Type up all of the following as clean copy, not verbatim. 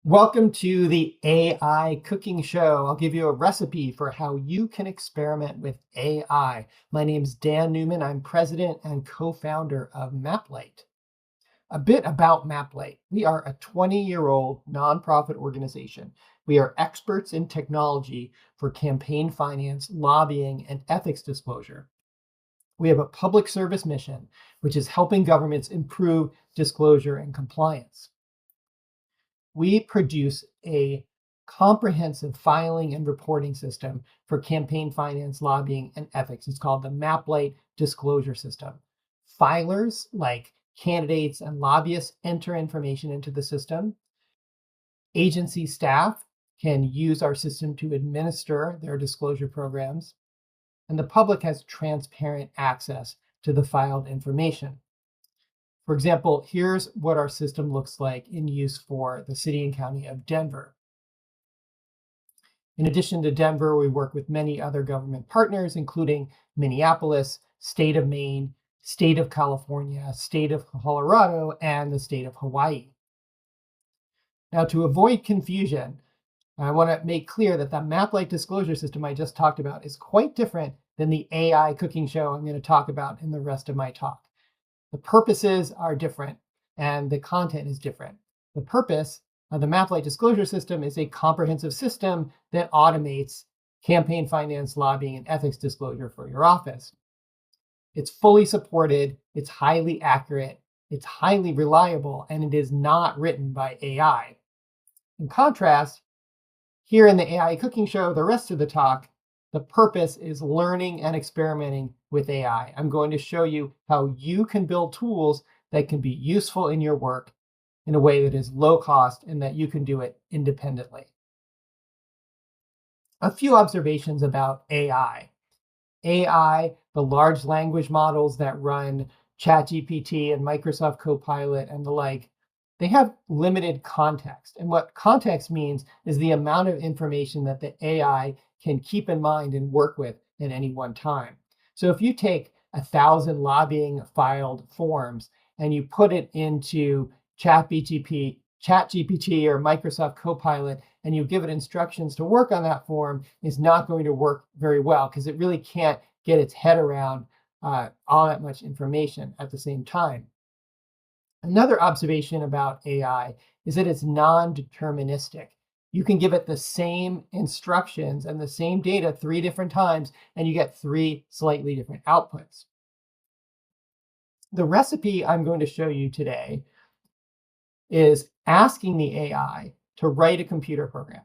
Welcome to the AI Cooking Show. I'll give you a recipe for how you can experiment with AI. My name is Dan Newman. I'm president and co-founder of MapLight. A bit about MapLight. We are a 20-year-old nonprofit organization. We are experts in technology for campaign finance, lobbying, and ethics disclosure. We have a public service mission, which is helping governments improve disclosure and compliance. We produce a comprehensive filing and reporting system for campaign finance, lobbying, and ethics. It's called the MapLight Disclosure System. Filers, like candidates and lobbyists, enter information into the system. Agency staff can use our system to administer their disclosure programs. And the public has transparent access to the filed information. For example, here's what our system looks like in use for the city and county of Denver. In addition to Denver, we work with many other government partners, including Minneapolis, state of Maine, state of California, state of Colorado, and the state of Hawaii. Now, to avoid confusion, I want to make clear that the MapLight disclosure system I just talked about is quite different than the AI cooking show I'm going to talk about in the rest of my talk. The purposes are different and the content is different. The purpose of the MapLight disclosure system is a comprehensive system that automates campaign finance, lobbying, and ethics disclosure for your office. It's fully supported, it's highly accurate, it's highly reliable, and it is not written by AI. In contrast, here in the AI cooking show, the rest of the talk, the purpose is learning and experimenting with AI. I'm going to show you how you can build tools that can be useful in your work in a way that is low cost and that you can do it independently. A few observations about AI. AI, the large language models that run ChatGPT and Microsoft Copilot and the like, they have limited context. And what context means is the amount of information that the AI can keep in mind and work with at any one time. So if you take 1,000 lobbying filed forms and you put it into ChatGPT or Microsoft Copilot and you give it instructions to work on that form, it's not going to work very well because it really can't get its head around all that much information at the same time. Another observation about AI is that it's non-deterministic. You can give it the same instructions and the same data 3 different times, and you get 3 slightly different outputs. The recipe I'm going to show you today is asking the AI to write a computer program.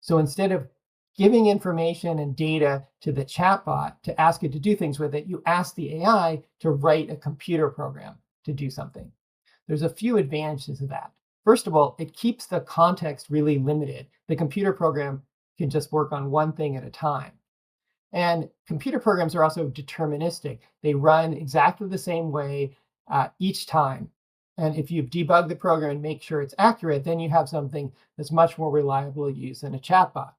So instead of giving information and data to the chatbot to ask it to do things with it, you ask the AI to write a computer program to do something. There's a few advantages of that. First of all, it keeps the context really limited. The computer program can just work on one thing at a time. And computer programs are also deterministic. They run exactly the same way each time. And if you debug the program and make sure it's accurate, then you have something that's much more reliable to use than a chatbot.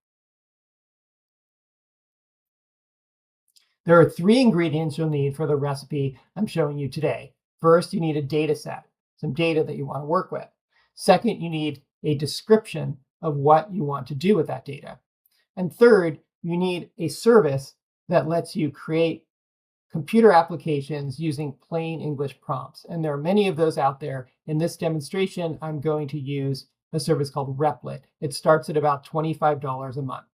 There are 3 ingredients you'll need for the recipe I'm showing you today. First, you need a data set, some data that you want to work with. Second, you need a description of what you want to do with that data. And third, you need a service that lets you create computer applications using plain English prompts. And there are many of those out there. In this demonstration, I'm going to use a service called Replit. It starts at about $25 a month.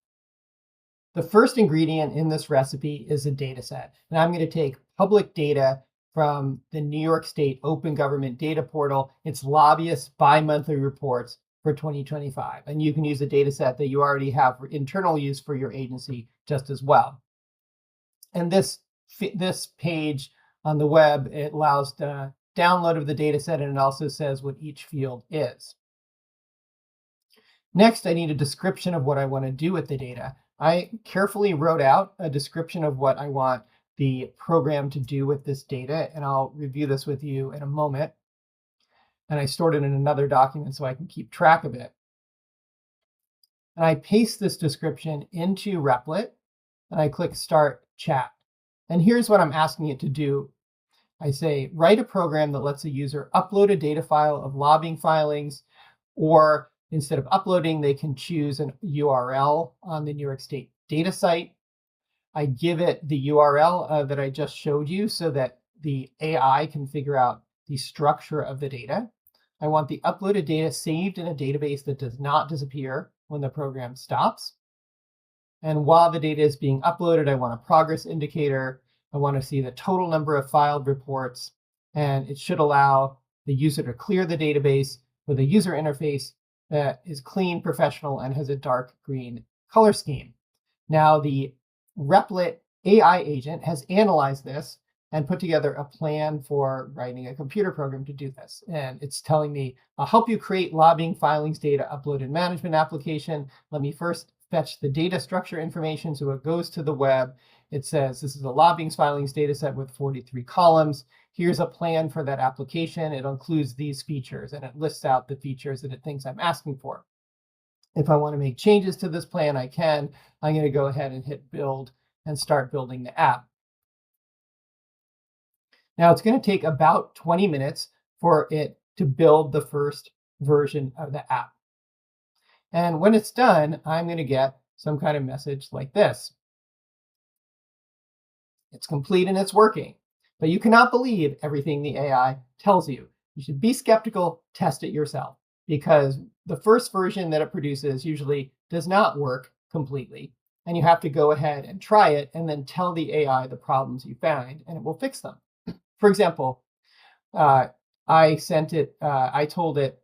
The first ingredient in this recipe is a data set. And I'm going to take public data from the New York State Open Government Data Portal. It's lobbyists bi-monthly reports for 2025. And you can use a data set that you already have for internal use for your agency just as well. And this page on the web, it allows the download of the data set, and it also says what each field is. Next, I need a description of what I want to do with the data. I carefully wrote out a description of what I want the program to do with this data, and I'll review this with you in a moment. And I stored it in another document so I can keep track of it. And I paste this description into Replit, and I click Start Chat. And here's what I'm asking it to do. I say, write a program that lets a user upload a data file of lobbying filings or instead of uploading, they can choose an URL on the New York State data site. I give it the URL that I just showed you so that the AI can figure out the structure of the data. I want the uploaded data saved in a database that does not disappear when the program stops. And while the data is being uploaded, I want a progress indicator. I want to see the total number of filed reports, and it should allow the user to clear the database with a user interface that is clean, professional, and has a dark green color scheme. Now, the Replit AI agent has analyzed this and put together a plan for writing a computer program to do this. And it's telling me, I'll help you create lobbying filings data uploaded management application. Let me first fetch the data structure information. So it goes to the web. It says, this is a lobbying filings data set with 43 columns. Here's a plan for that application. It includes these features, and it lists out the features that it thinks I'm asking for. If I want to make changes to this plan, I can. I'm going to go ahead and hit build and start building the app. Now it's going to take about 20 minutes for it to build the first version of the app. And when it's done, I'm going to get some kind of message like this. It's complete and it's working. But you cannot believe everything the AI tells you. You should be skeptical, test it yourself, because the first version that it produces usually does not work completely. And you have to go ahead and try it and then tell the AI the problems you find, and it will fix them. For example, I told it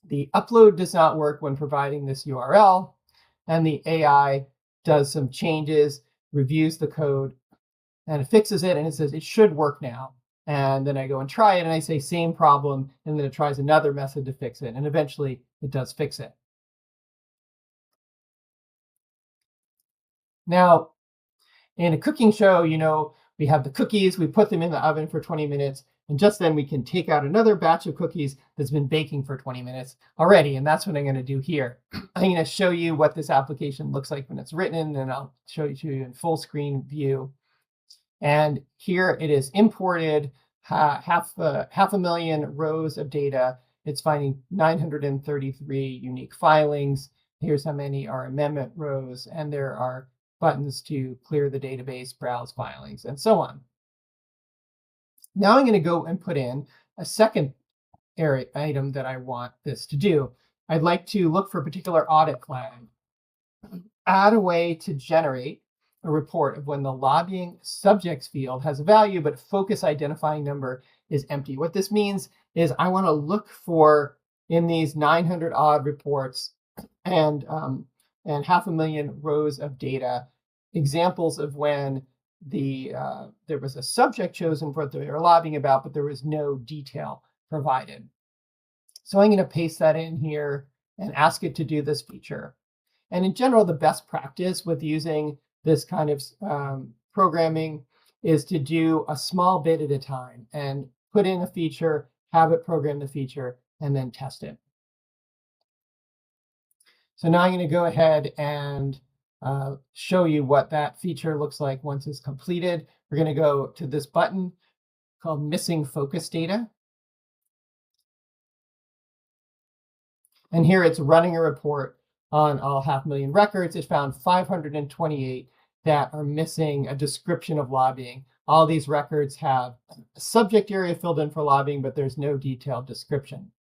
the upload does not work when providing this URL, and the AI does some changes, reviews the code, and it fixes it, and it says it should work now. And then I go and try it, and I say same problem, and then it tries another method to fix it, and eventually it does fix it. Now, in a cooking show, we have the cookies, we put them in the oven for 20 minutes, and just then we can take out another batch of cookies that's been baking for 20 minutes already, and that's what I'm going to do here. I'm going to show you what this application looks like when it's written, and I'll show you in full screen view. And here it is imported half a million rows of data. It's finding 933 unique filings. Here's how many are amendment rows, and there are buttons to clear the database, browse filings, and so on. Now I'm going to go and put in a second item that I want this to do. I'd like to look for a particular audit flag. Add a way to generate a report of when the lobbying subjects field has a value, but focus identifying number is empty. What this means is I want to look for, in these 900 odd reports and 500,000 rows of data, examples of when there was a subject chosen for what they were lobbying about, but there was no detail provided. So I'm going to paste that in here and ask it to do this feature. And in general, the best practice with using this kind of programming is to do a small bit at a time and put in a feature, have it program the feature, and then test it. So now I'm going to go ahead and show you what that feature looks like once it's completed. We're going to go to this button called Missing Focus Data. And here it's running a report on all 500,000 records. It found 528 that are missing a description of lobbying. All these records have a subject area filled in for lobbying, but there's no detailed description.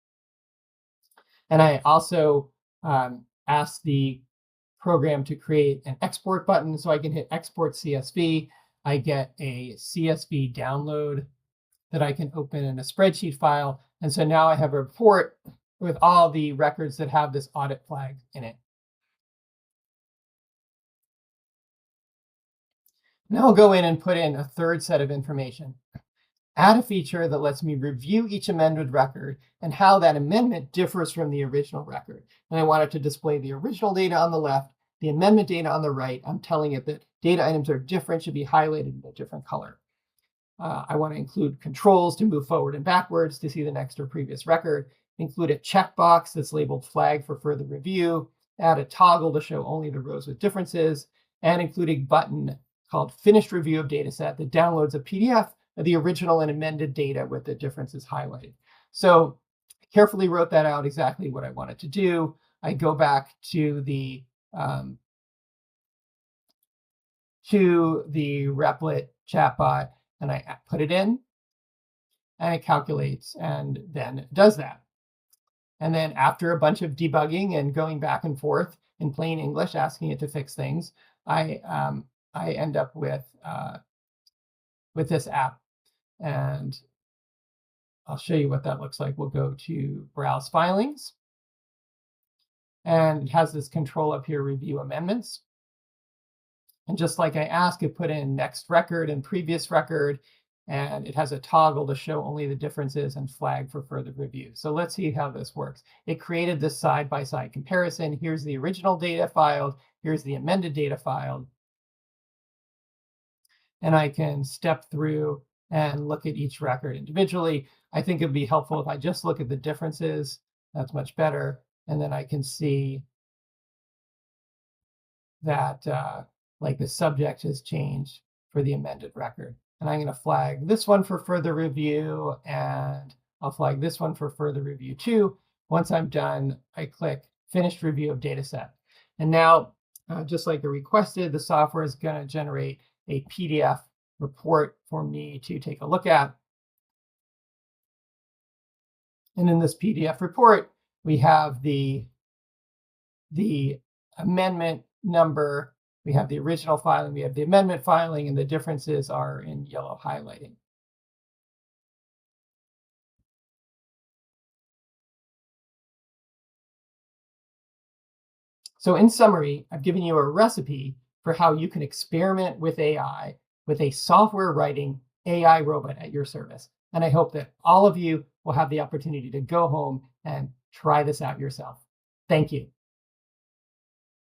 And I also asked the program to create an export button, so I can hit export CSV. I get a CSV download that I can open in a spreadsheet file. And so now I have a report with all the records that have this audit flag in it. Now I'll go in and put in a third set of information. Add a feature that lets me review each amended record and how that amendment differs from the original record. And I want it to display the original data on the left, the amendment data on the right. I'm telling it that data items are different, should be highlighted in a different color. I want to include controls to move forward and backwards to see the next or previous record, include a checkbox that's labeled flag for further review, add a toggle to show only the rows with differences, and include a button called Finished Review of Dataset that downloads a PDF of the original and amended data with the differences highlighted. So carefully wrote that out exactly what I wanted to do. I go back to the Replit chatbot and I put it in and it calculates and then does that. And then after a bunch of debugging and going back and forth in plain English, asking it to fix things, I end up with this app. And I'll show you what that looks like. We'll go to Browse Filings. And it has this control up here, Review Amendments. And just like I asked, it put in next record and previous record, and it has a toggle to show only the differences and flag for further review. So let's see how this works. It created this side-by-side comparison. Here's the original data filed. Here's the amended data filed. And I can step through and look at each record individually. I think it'd be helpful if I just look at the differences. That's much better. And then I can see that like the subject has changed for the amended record. And I'm going to flag this one for further review, and I'll flag this one for further review too. Once I'm done, I click Finished Review of Dataset. And now, just like I requested, the software is going to generate a PDF report for me to take a look at. And in this PDF report, we have the amendment number, we have the original filing, we have the amendment filing, and the differences are in yellow highlighting. So in summary, I've given you a recipe for how you can experiment with AI with a software writing AI robot at your service. And I hope that all of you will have the opportunity to go home and try this out yourself. Thank you.